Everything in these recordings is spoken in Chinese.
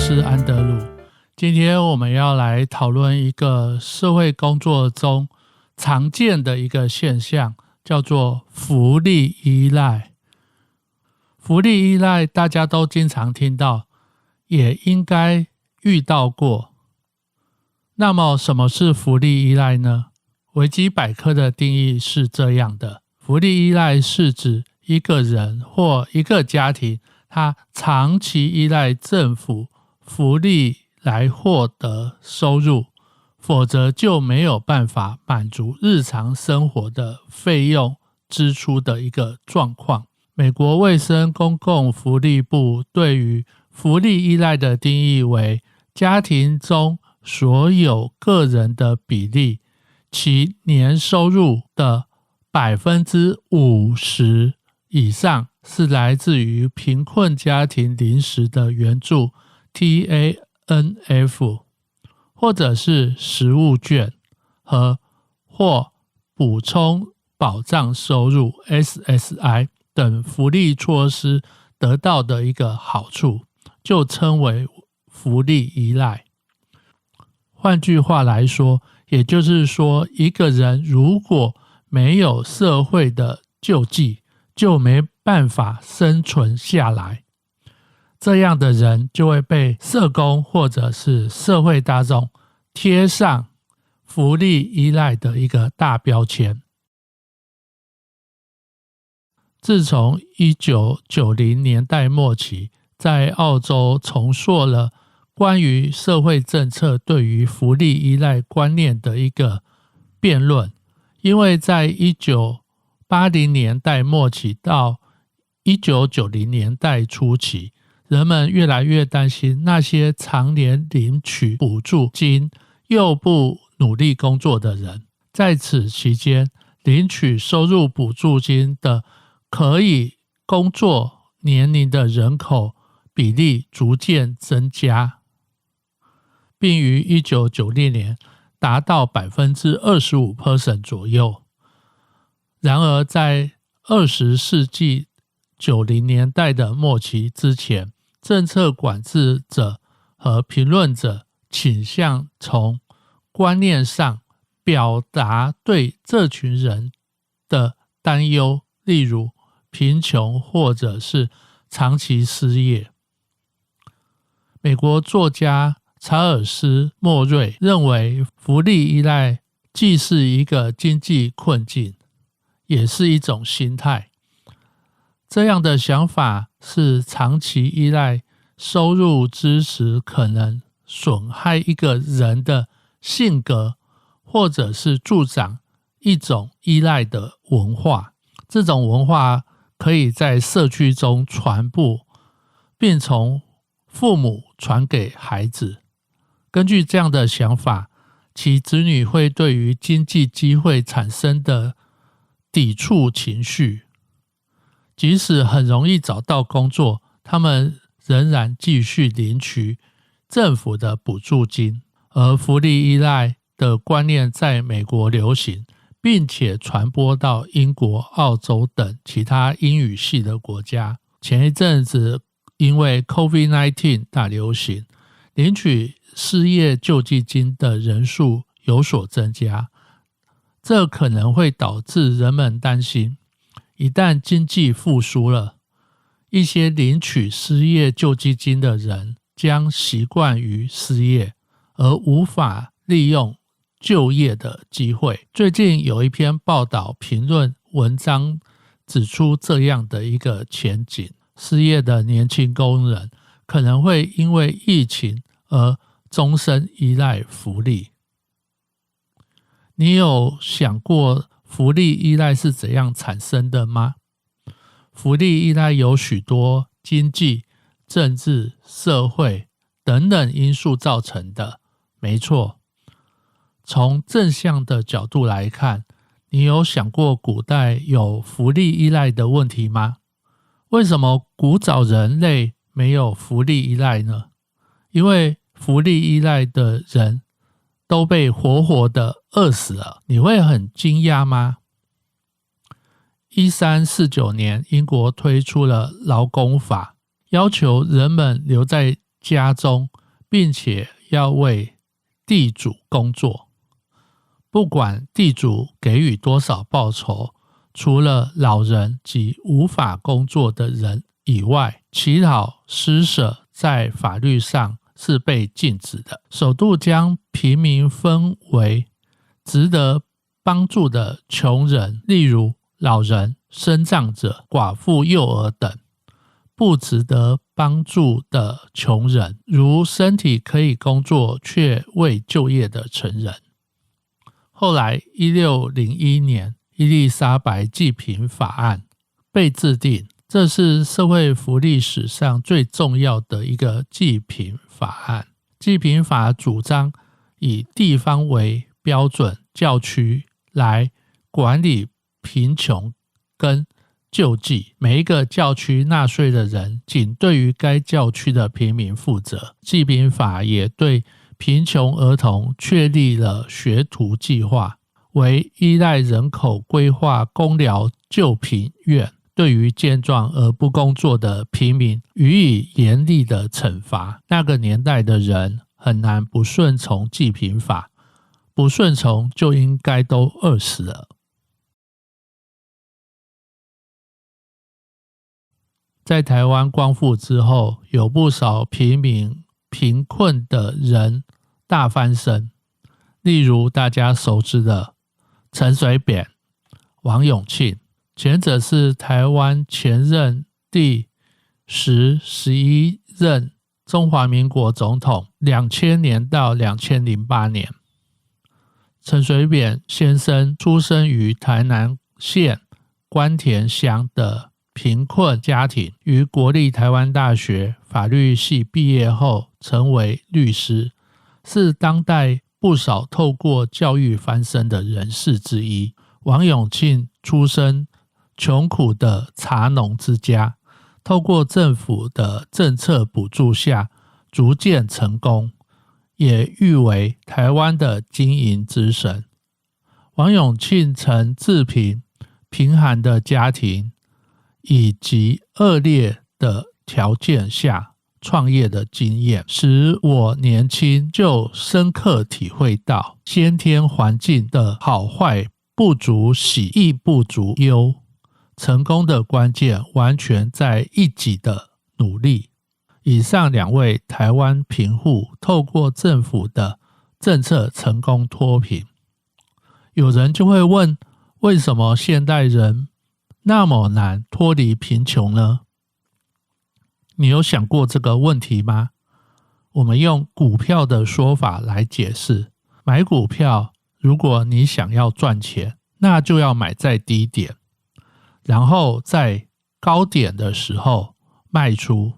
是安德鲁。今天我们要来讨论一个社会工作中常见的一个现象，叫做福利依赖。福利依赖大家都经常听到，也应该遇到过。那么什么是福利依赖呢？维基百科的定义是这样的：福利依赖是指一个人或一个家庭，他长期依赖政府福利来获得收入，否则就没有办法满足日常生活的费用支出的一个状况。美国卫生公共福利部对于福利依赖的定义为家庭中所有个人的比例，其年收入的 50% 以上是来自于贫困家庭临时的援助 TANF， 或者是食物券或补充保障收入 SSI 等福利措施得到的一个好处，就称为福利依赖。换句话来说，也就是说，一个人如果没有社会的救济，就没办法生存下来。这样的人就会被社工或者是社会大众贴上福利依赖的一个大标签。自从1990年代末期，在澳洲重塑了关于社会政策对于福利依赖观念的一个辩论，因为在1980年代末期到1990年代初期，人们越来越担心那些常年领取补助金又不努力工作的人，在此期间领取收入补助金的可以工作年龄的人口比例逐渐增加，并于1990年达到 25% 左右。然而在20世纪90年代的末期之前，政策管制者和评论者倾向从观念上表达对这群人的担忧，例如贫穷或者是长期失业。美国作家查尔斯·莫瑞认为，福利依赖既是一个经济困境，也是一种心态。这样的想法是长期依赖收入支持可能损害一个人的性格，或者是助长一种依赖的文化。这种文化可以在社区中传播，并从父母传给孩子。根据这样的想法，其子女会对于经济机会产生的抵触情绪，即使很容易找到工作，他们仍然继续领取政府的补助金。而福利依赖的观念在美国流行，并且传播到英国、澳洲等其他英语系的国家。前一阵子因为 COVID-19 大流行，领取失业救济金的人数有所增加，这可能会导致人们担心，一旦经济复苏了，一些领取失业救济金的人将习惯于失业，而无法利用就业的机会。最近有一篇报道评论文章指出这样的一个前景：失业的年轻工人可能会因为疫情而终身依赖福利。你有想过福利依赖是怎样产生的吗？福利依赖有许多经济、政治、社会等等因素造成的。没错，从正向的角度来看，你有想过古代有福利依赖的问题吗？为什么古早人类没有福利依赖呢？因为福利依赖的人都被活活的饿死了。你会很惊讶吗？1349年，英国推出了劳工法，要求人们留在家中，并且要为地主工作。不管地主给予多少报酬，除了老人及无法工作的人以外，乞讨施舍在法律上是被禁止的。首度将平民分为值得帮助的穷人，例如老人、身障者、寡妇、幼儿等；不值得帮助的穷人，如身体可以工作却未就业的成人。后来1601年伊丽莎白济贫法案被制定，这是社会福利史上最重要的一个济贫法案。济贫法主张以地方为标准教区来管理贫穷跟救济，每一个教区纳税的人仅对于该教区的平民负责。济贫法也对贫穷儿童确立了学徒计划，为依赖人口规划公疗救贫院，对于健壮而不工作的平民予以严厉的惩罚。那个年代的人很难不顺从济贫法，不顺从就应该都饿死了。在台湾光复之后，有不少平民贫困的人大翻身，例如大家熟知的陈水扁、王永庆，前者是台湾前任第10、11任中华民国总统，2000年到2008年。陈水扁先生出生于台南县关田乡的贫困家庭，于国立台湾大学法律系毕业后成为律师，是当代不少透过教育翻身的人士之一。王永庆出身穷苦的茶农之家，透过政府的政策补助下逐渐成功，也誉为台湾的经营之神。王永庆曾自贫贫寒的家庭以及恶劣的条件下创业的经验，使我年轻就深刻体会到先天环境的好坏不足喜亦不足忧，成功的关键完全在一己的努力。以上2位台湾贫户透过政府的政策成功脱贫。有人就会问，为什么现代人那么难脱离贫穷呢？你有想过这个问题吗？我们用股票的说法来解释。买股票，如果你想要赚钱，那就要买在低点，然后在高点的时候卖出，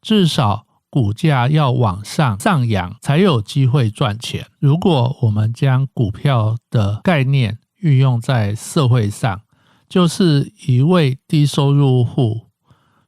至少股价要往上扬才有机会赚钱。如果我们将股票的概念运用在社会上，就是一位低收入户，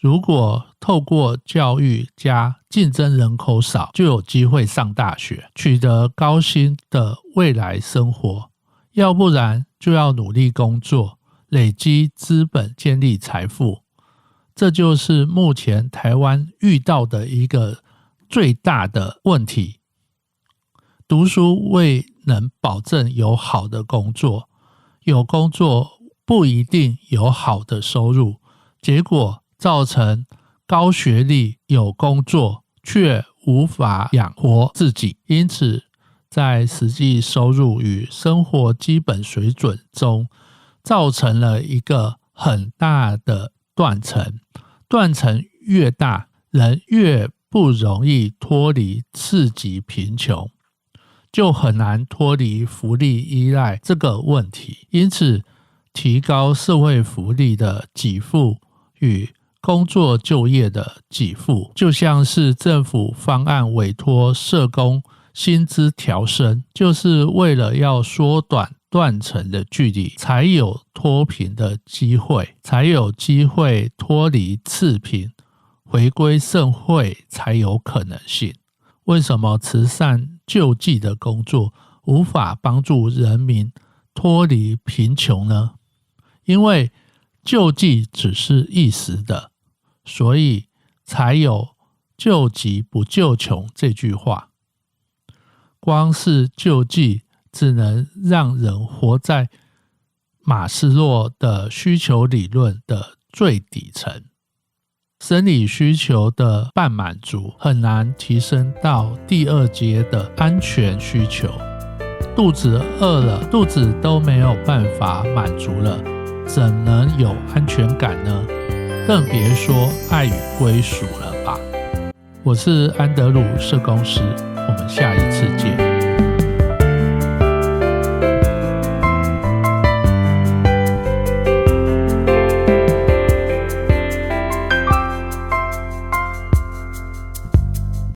如果透过教育加竞争人口少，就有机会上大学，取得高薪的未来生活。要不然就要努力工作，累积资本，建立财富。这就是目前台湾遇到的一个最大的问题。读书未能保证有好的工作，有工作不一定有好的收入，结果造成高学历有工作却无法养活自己，因此在实际收入与生活基本水准中造成了一个很大的断层。断层越大，人越不容易脱离次级贫穷，就很难脱离福利依赖这个问题。因此提高社会福利的给付与工作就业的给付，就像是政府方案委托社工薪资调升，就是为了要缩短断层的距离，才有脱贫的机会，才有机会脱离次贫，回归社会才有可能性。为什么慈善救济的工作无法帮助人民脱离贫穷呢？因为救济只是一时的，所以才有救急不救穷这句话。光是救济只能让人活在马斯洛的需求理论的最底层，生理需求的半满足很难提升到第二阶的安全需求。肚子饿了，肚子都没有办法满足了，怎能有安全感呢？更别说爱与归属了吧。我是安德鲁社工师，我们下一次见。